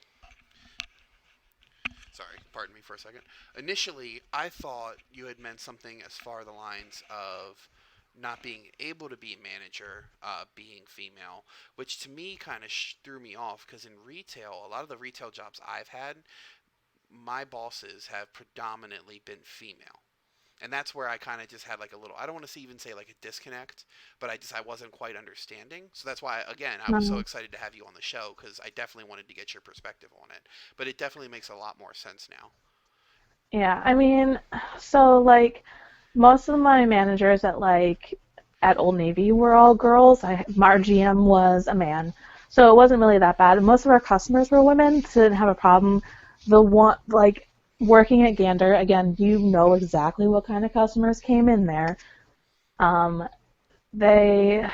sorry, pardon me for a second. Initially, I thought you had meant something as far the lines of not being able to be a manager, being female, which to me kind of threw me off because in retail, a lot of the retail jobs I've had, my bosses have predominantly been female. And that's where I kind of just had like a little, I don't want to even say like a disconnect, but I wasn't quite understanding. So that's why, again, I was so Um, excited to have you on the show because I definitely wanted to get your perspective on it. But it definitely makes a lot more sense now. yeah, I mean, so like most of my managers at Old Navy were all girls. Our GM was a man, so it wasn't really that bad. Most of our customers were women, so didn't have a problem. The one like working at Gander again, you know exactly what kind of customers came in there. Um, they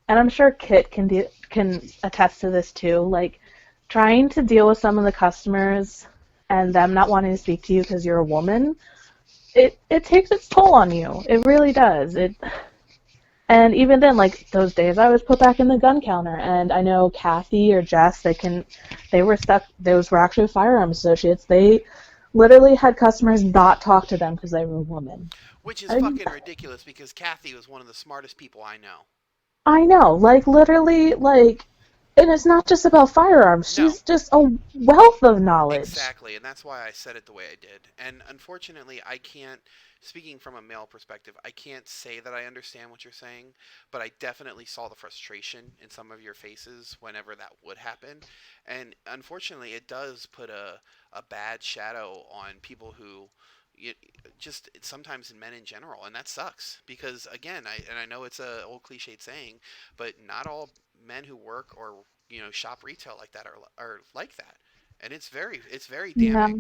and I'm sure Kit can attest to this too. Like trying to deal with some of the customers and them not wanting to speak to you because you're a woman, it takes its toll on you. It really does. It and even then, like those days, I was put back in the gun counter, and I know Kathy or Jess, they were stuck. Those were actually firearms associates. They literally had customers not talk to them because they were women. Which is I, fucking ridiculous because Kathy was one of the smartest people I know. I know, like literally, like, and it's not just about firearms. No, She's just a wealth of knowledge. exactly, and that's why I said it the way I did. And unfortunately, I can't, speaking from a male perspective, I can't say that I understand what you're saying, but I definitely saw the frustration in some of your faces whenever that would happen. And unfortunately, it does put a bad shadow on people who you, just sometimes in men in general, and that sucks because again, I know it's a old cliched saying, but not all men who work or shop retail like that are like that, and it's very damning. Yeah.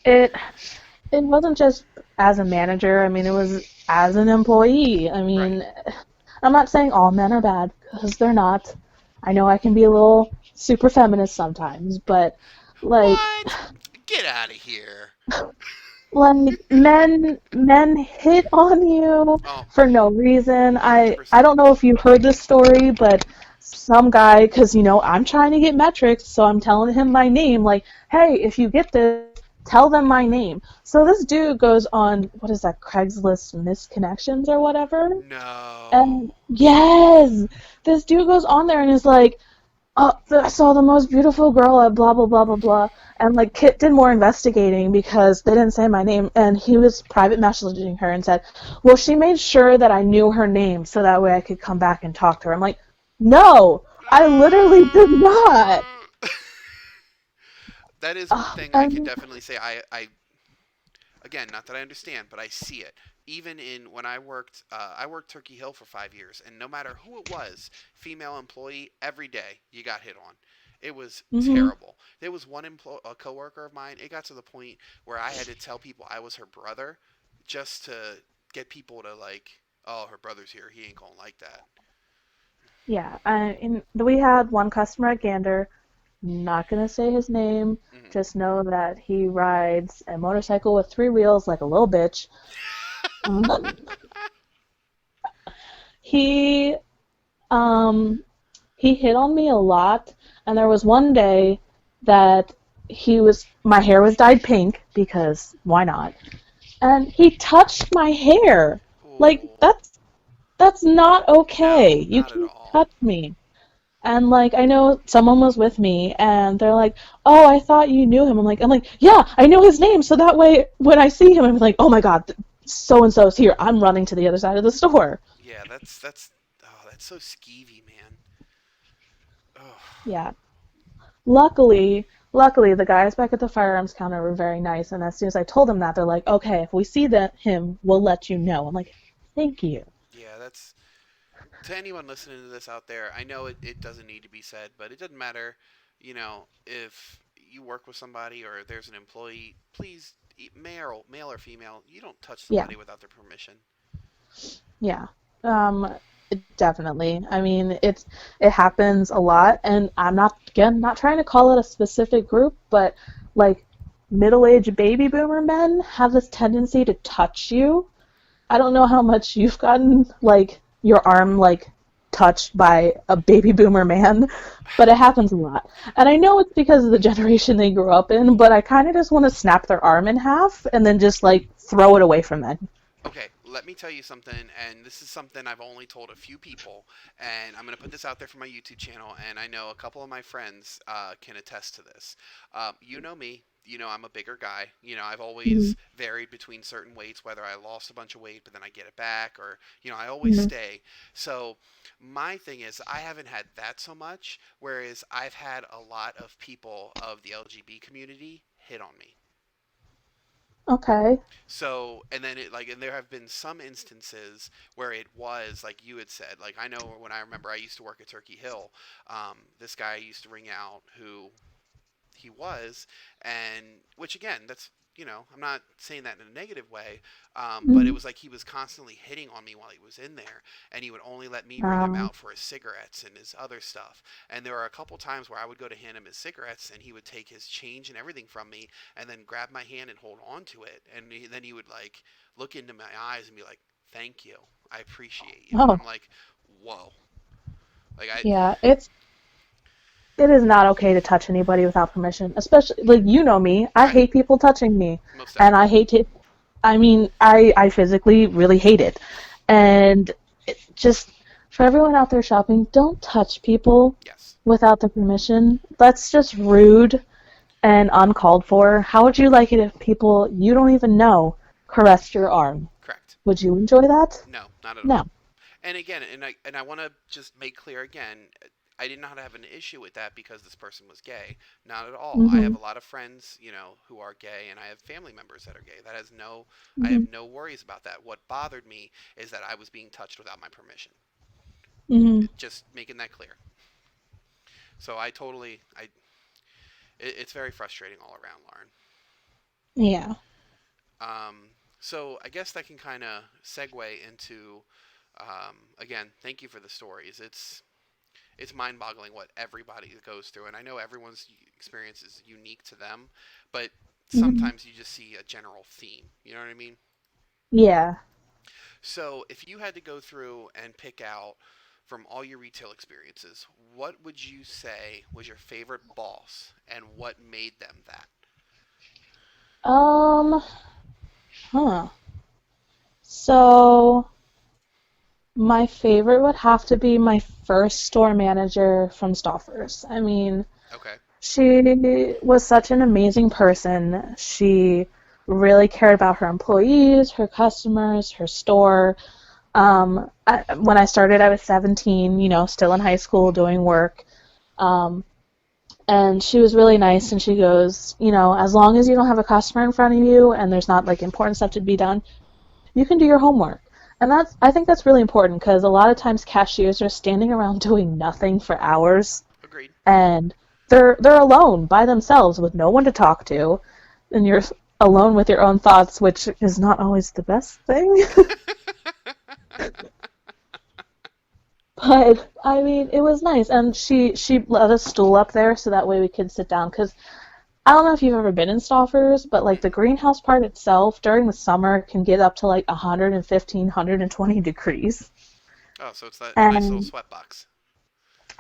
It it wasn't just as a manager. I mean, it was as an employee. I Right. mean, I'm not saying all men are bad because they're not. I know I can be a little super feminist sometimes, but like What? Get out of here. like men hit on you Oh, for no reason. I 100%. don't know if you heard this story, but some guy, because I'm trying to get metrics, so I'm telling him my name, like, hey, if you get this, tell them my name. So this dude goes on, what is that, Craigslist misconnections or whatever, No. and yes, this dude goes on there and is like, oh, I saw the most beautiful girl at blah blah blah blah blah, and like Kit did more investigating because they didn't say my name, and he was private messaging her and said, well, she made sure that I knew her name so that way I could come back and talk to her. I'm like, no, I literally did not. That is one thing I can And definitely say. Again, not that I understand, but I see it. Even in when I worked Turkey Hill for 5 years, and no matter who it was, female employee, every day you got hit on. It was mhm, terrible. There was a coworker of mine. It got to the point where I had to tell people I was her brother, just to get people to like, oh, her brother's here. He ain't gonna like that. yeah, we had one customer at Gander. Not gonna say his name. Hmm. Just know that he rides a motorcycle with three wheels like a little bitch. Um, he um he hit on me a lot, and there was one day that my hair was dyed pink because why not? And he touched my hair. Like Ooh. that's That's not okay. No, You not at can't all. touch me. And like I know someone was with me and they're like, "Oh, I thought you knew him." I'm like, "Yeah, I know his name." So that way when I see him I'm like, "Oh my God, so and so's here." I'm running to the other side of the store. Yeah, that's oh, that's so skeevy, man. Oh, Yeah. Luckily the guys back at the firearms counter were very nice, and as soon as I told them that, they're like, "Okay, if we see that him, we'll let you know." I'm like, "Thank you." yeah, that's to anyone listening to this out there. I know it doesn't need to be said, but it doesn't matter. If you work with somebody or there's an employee, please, male or female, you don't touch Yeah. somebody without their permission. Yeah. Definitely. I mean, it happens a lot, and I'm not again not trying to call it a specific group, but like middle-aged baby boomer men have this tendency to touch you. I don't know how much you've gotten like your arm like touched by a baby boomer man, but it happens a lot. And I know it's because of the generation they grew up in, but I kind of just want to snap their arm in half and then just like throw it away from them. Okay, let me tell you something, and this is something I've only told a few people, and I'm going to put this out there for my YouTube channel, and I know a couple of my friends can attest to this. You know me. You know I'm a bigger guy. I've Mhm. always varied between certain weights, whether I lost a bunch of weight, but then I get it back, or, I always Mhm. stay. So my thing is, I haven't had that so much, whereas I've had a lot of people of the LGBT community hit on me. Okay. So, and then and there have been some instances where it was like you had said. Like I know when I remember I used to work at Turkey Hill, this guy used to ring out who he was, and which again, I'm not saying that in a negative way, but it Mhm. was like he was constantly hitting on me while he was in there, and he would only let me ring him Um, out for his cigarettes and his other stuff. And there were a couple times where I would go to hand him his cigarettes, and he would take his change and everything from me, and then grab my hand and hold on to it, and then he would like look into my eyes and be like, "Thank you, I appreciate you," and oh, I'm like, "Whoa." Like I, yeah. It is not okay to touch anybody without permission, especially like you know me. I right, hate people touching me, most and I definitely, hate it. I mean, I physically really hate it, and just for everyone out there shopping, don't touch people yes, without their permission. That's just rude and uncalled for. How would you like it if people you don't even know caressed your arm? correct. Would you enjoy that? No, not at No. all. And again, and I want to just make clear again, I did not have an issue with that because this person was gay. Not at all. I have Mhm. a lot of friends, who are gay, and I have family members that are gay. I have Mhm. no worries about that. What bothered me is that I was being touched without my permission. Mhm. Just making that clear. So I totally, it's very frustrating all around, Lauren. Yeah. So I guess that can kind of segue into, again, thank you for the stories. It's mind-boggling what everybody goes through, and I know everyone's experience is unique to them, but Mhm. sometimes you just see a general theme. You know what I mean? Yeah. So if you had to go through and pick out from all your retail experiences, what would you say was your favorite boss, and what made them that? Um. Huh. So my favorite would have to be my first store manager from Stoffers. I mean, Okay. she was such an amazing person. She really cared about her employees, her customers, her store. When I started, I was 17, still in high school doing work. Um, and she was really nice, and she goes, as long as you don't have a customer in front of you and there's not like important stuff to be done, you can do your homework. And I think that's really important because a lot of times cashiers are standing around doing nothing for hours, Agreed. and they're alone by themselves with no one to talk to, and you're alone with your own thoughts, which is not always the best thing. But I mean, it was nice, and she let us stool up there so that way we could sit down. Because I don't know if you've ever been in Stoffers, but like the Mm-mm. greenhouse part itself during the summer can get up to like 115, 120 degrees. Oh, so it's that nice little And sweat box.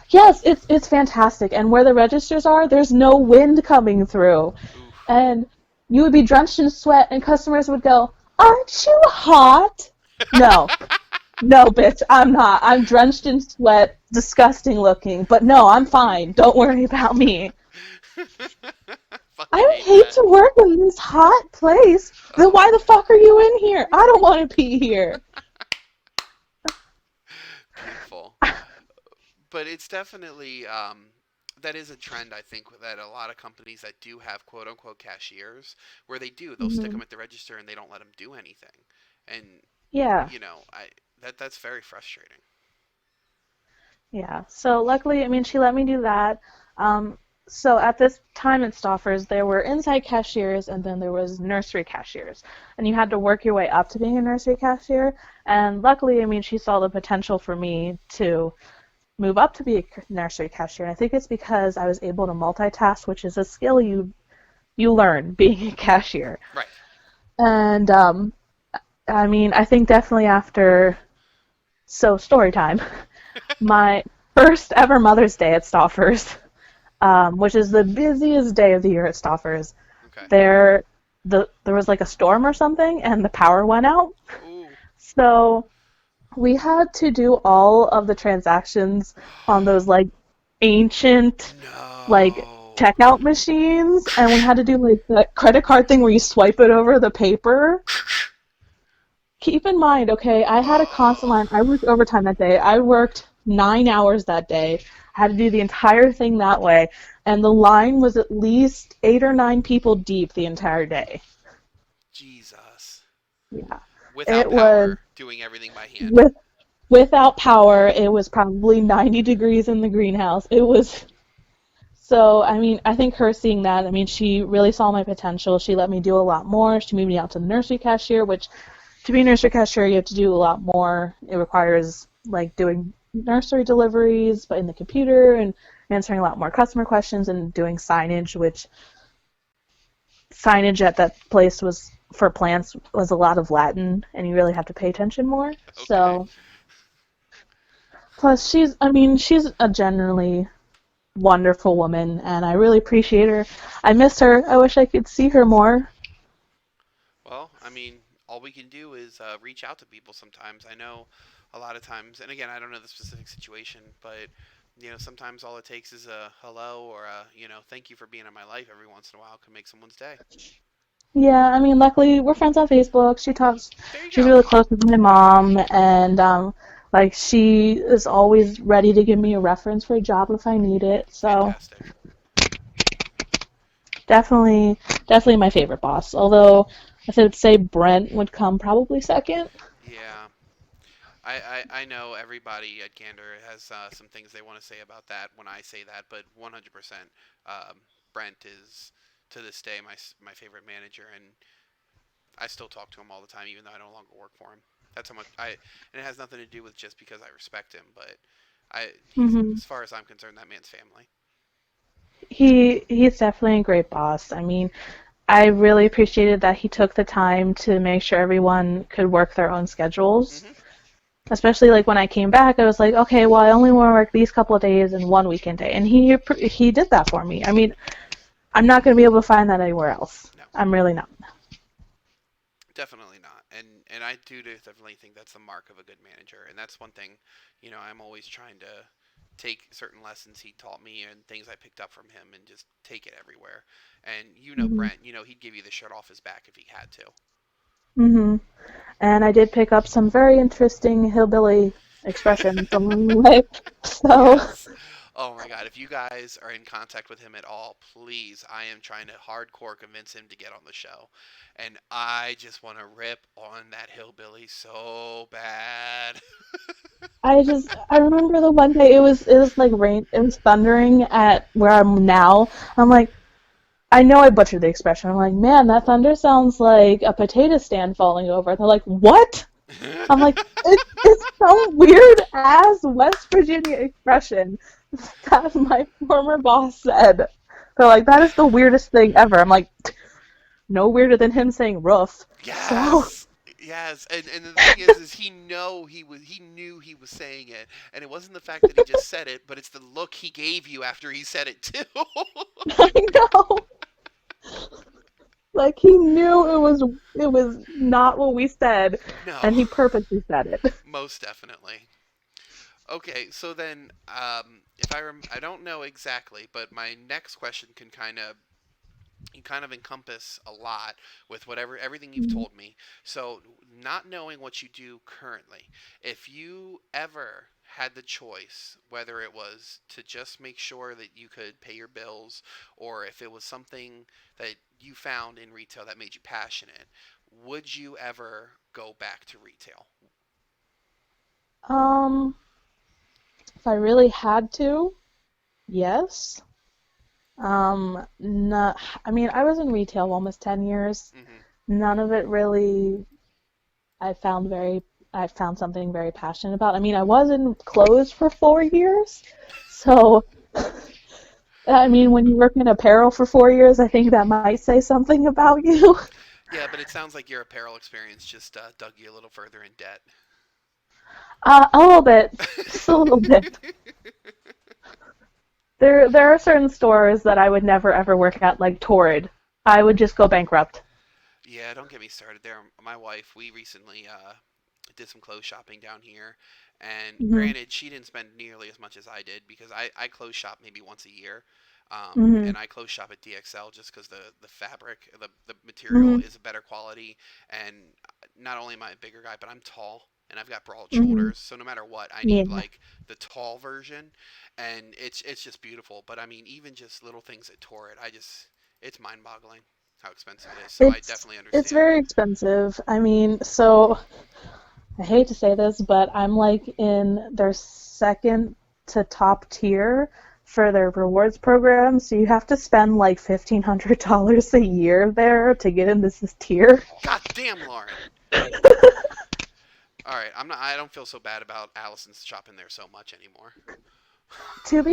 yes, it's fantastic. And where the registers are, there's no wind coming through. Ooh. And you would be drenched in sweat, and customers would go, "Aren't you hot?" No. No, bitch, I'm not. I'm drenched in sweat, disgusting looking, but no, I'm fine. Don't worry about me. Fucking I hate hate that. to work in this hot place. Then Oh why the my fuck are you in here? I don't want to be here. beautiful. But it's definitely that is a trend I think that a lot of companies that do have quote unquote cashiers where they'll stick Hmm. them at the register and they don't let them do anything. And Yeah, I that's very frustrating. yeah. So luckily, I mean, she let me do that. Um, so at this time at Stouffer's, there were inside cashiers and then there was nursery cashiers, and you had to work your way up to being a nursery cashier. And luckily, I mean, she saw the potential for me to move up to be a nursery cashier. And I think it's because I was able to multitask, which is a skill you learn being a cashier. Right. And I mean, I think definitely after story time. My first ever Mother's Day at Stouffer's, which is the busiest day of the year at Stouffer's. Okay. There, there was like a storm or something, and the power went out. Ooh. So we had to do all of the transactions on those like ancient like No. checkout machines, and we had to do like the credit card thing where you swipe it over the paper. Keep in mind, okay, I had a constant Oh. line. I worked overtime that day. I worked 9 hours that day. I had to do the entire thing that way, and the line was at least 8 or 9 people deep the entire day. Jesus. Yeah, Without it was power, doing everything by hand. with without power. It was probably 90 degrees in the greenhouse. It was so. I mean, I think her seeing that. I mean, she really saw my potential. She let me do a lot more. She moved me out to the nursery cashier, which to be a nursery cashier, you have to do a lot more. It requires like doing nursery deliveries, but in the computer and answering a lot more customer questions and doing signage, which signage at that place was for plants was a lot of Latin, and you really have to pay attention more. Okay. So plus I mean, she's a generally wonderful woman, and I really appreciate her. I miss her. I wish I could see her more. Well, I mean, all we can do is reach out to people sometimes. I know a lot of times, and again, I don't know the specific situation, but sometimes all it takes is a hello or a thank you for being in my life every once in a while can make someone's day. Yeah, I mean, luckily we're friends on Facebook. There you She's go. really close with my mom, and like she is always ready to give me a reference for a job if I need it. So Fantastic. definitely, definitely my favorite boss. Although I would say Brent would come probably second. Yeah. I know everybody at Gander has some things they want to say about that when I say that, but 100%, Brent is to this day my favorite manager, and I still talk to him all the time, even though I no longer work for him. That's how much and it has nothing to do with just because I respect him, but he's Hmm. as far as I'm concerned, that man's family. He's definitely a great boss. I mean, I really appreciated that he took the time to make sure everyone could work their own schedules. Hmm. Especially like when I came back, I was like, okay, well, I only want to work these couple of days and one weekend day, and he did that for me. I mean, I'm not going to be able to find that anywhere else. No, I'm really not. definitely not. And I do definitely think that's the mark of a good manager, and that's one thing. I'm always trying to take certain lessons he taught me and things I picked up from him and just take it everywhere. And Hmm. Brent, he'd give you the shirt off his back if he had to. Hmm. And I did pick up some very interesting hillbilly expressions along the way. So Yes. Oh my God. If you guys are in contact with him at all, please, I am trying to hardcore convince him to get on the show. And I just want to rip on that hillbilly so bad. I remember the one day it was like rain, it was thundering at where I'm now. I'm like, I know I butchered the expression. I'm like, man, that thunder sounds like a potato stand falling over. And they're like, what? I'm like, it's some weird ass West Virginia expression that my former boss said. They're like, that is the weirdest thing ever. I'm like, no weirder than him saying roof. So Yes. Yes, and the thing is he knew he was saying it, and it wasn't the fact that he just said it, but it's the look he gave you after he said it too. I know. Like he knew it was not what we said, No, and he purposely said it. most definitely. Okay, so then, if I don't know exactly, but my next question can kind of encompass a lot with whatever everything you've told me. So, not knowing what you do currently, if you ever had the choice, whether it was to just make sure that you could pay your bills, or if it was something that you found in retail that made you passionate, would you ever go back to retail? Um, if I really had to, yes. Not, I mean, I was in retail almost 10 years. Hmm. None of it really I found very I found something very passionate about. I mean, I was in clothes for 4 years. So, I mean, when you work in apparel for 4 years, I think that might say something about you. Yeah, but it sounds like your apparel experience just dug you a little further in debt. A little bit, just a little bit. There are certain stores that I would never ever work at, like Torrid. I would just go bankrupt. Yeah, don't get me started there. My wife, we recently did some clothes shopping down here, and Mhm. granted, she didn't spend nearly as much as I did because I clothes shop maybe once a year, Mhm. and I clothes shop at DXL just because the fabric, the material Mhm. is a better quality, and not only am I a bigger guy, but I'm tall and I've got broad Mhm. shoulders, so no matter what, I need Yeah. like the tall version, and it's just beautiful. But I mean, even just little things at Torrid, it's mind-boggling how expensive it is. So I definitely It's understand. very expensive. I mean, so I hate to say this, but I'm like in their second to top tier for their rewards program. So you have to spend like $1,500 a year there to get in this tier. God damn, Lauren. All right, I'm not. I don't feel so bad about Allison's shopping there so much anymore. To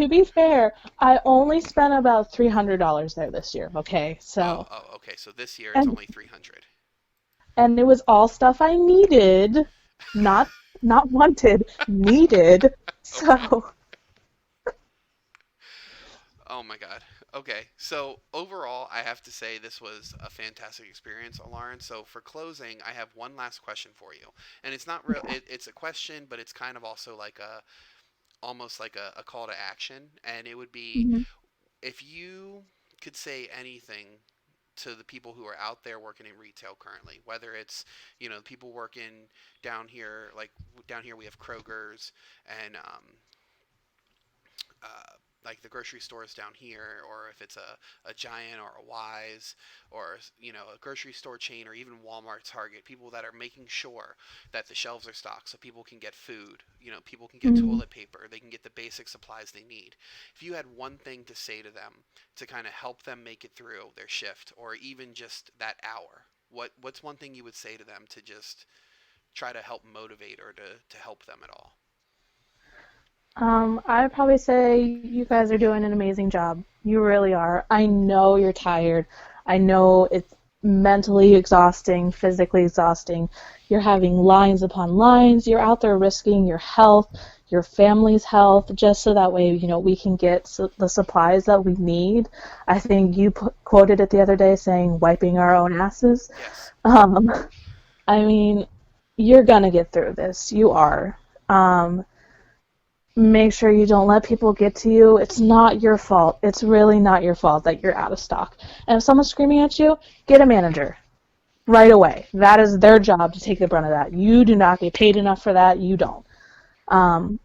be fair, I only spent about $300 there this year. Okay, Oh, so oh, okay. So this year it's and only 300. and it was all stuff I needed, not wanted, needed. Okay. So Oh my God. Okay. So overall, I have to say this was a fantastic experience, Lauren. So for closing, I have one last question for you, and it's not real. It's a question, but it's kind of also like almost like a call to action, and it would be mhm, if you could say anything to the people who are out there working in retail currently, whether it's people working down here, like down here we have Kroger's and uh, like the grocery stores down here, or if it's a Giant or a Wise, or a grocery store chain, or even Walmart, Target, people that are making sure that the shelves are stocked so people can get food, people can get mhm. toilet paper, they can get the basic supplies they need. If you had one thing to say to them to kind of help them make it through their shift, or even just that hour, what's one thing you would say to them to just try to help motivate or to help them at all? I'd probably say you guys are doing an amazing job. You really are. I know you're tired. I know it's mentally exhausting, physically exhausting. You're having lines upon lines. You're out there risking your health, your family's health, just so that way, we can get the supplies that we need. I think you quoted it the other day saying wiping our own asses. Yes. Um, I mean, you're gonna get through this. You are. Um, Make sure you don't let people get to you. It's not your fault. It's really not your fault that you're out of stock. And if someone's screaming at you, get a manager right away. That is their job to take the brunt of that. You do not get paid enough for that. You don't. Um,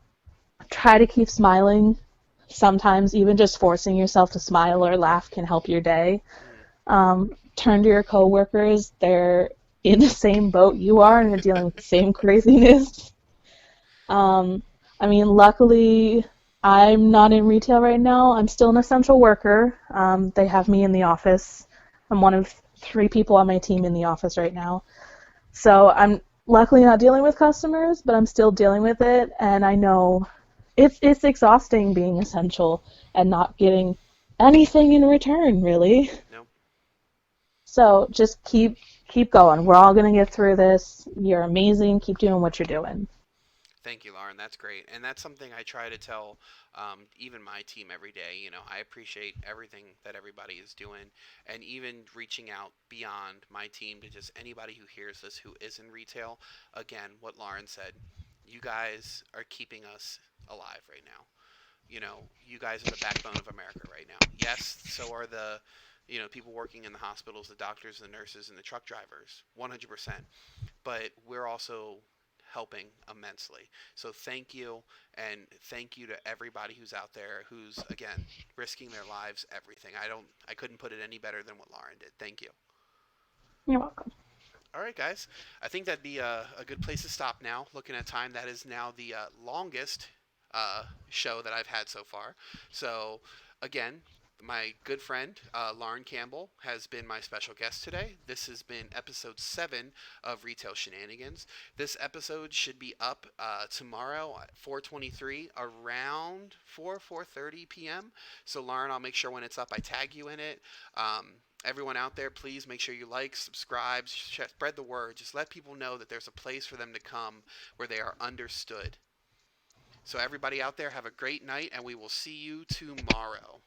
Try to keep smiling. Sometimes even just forcing yourself to smile or laugh can help your day. Mm. Turn to your coworkers. They're in the same boat you are and they're dealing with the same craziness. Um, I mean, luckily, I'm not in retail right now. I'm still an essential worker. They have me in the office. I'm one of three people on my team in the office right now. So I'm luckily not dealing with customers, but I'm still dealing with it. And I know it's exhausting being essential and not getting anything in return, really. No. So just keep going. We're all gonna get through this. You're amazing. Keep doing what you're doing. Thank you, Lauren. That's great, and that's something I try to tell even my team every day. I appreciate everything that everybody is doing, and even reaching out beyond my team to just anybody who hears this who is in retail. Again, what Lauren said, you guys are keeping us alive right now. You guys are the backbone of America right now. Yes, so are the people working in the hospitals, the doctors, the nurses, and the truck drivers. 100%. But we're also helping immensely. So thank you, and thank you to everybody who's out there who's again risking their lives, everything. I couldn't put it any better than what Lauren did. Thank you. You're welcome. All right, guys. I think that'd be a good place to stop now. Looking at time, that is now the longest show that I've had so far. So, again, my good friend Lauren Campbell has been my special guest today. This has been episode 7 of Retail Shenanigans. This episode should be up tomorrow at 4:23, around 4:30 p.m. So, Lauren, I'll make sure when it's up I tag you in it. Everyone out there, please make sure you like, subscribe, spread the word. Just let people know that there's a place for them to come where they are understood. So, everybody out there, have a great night, and we will see you tomorrow.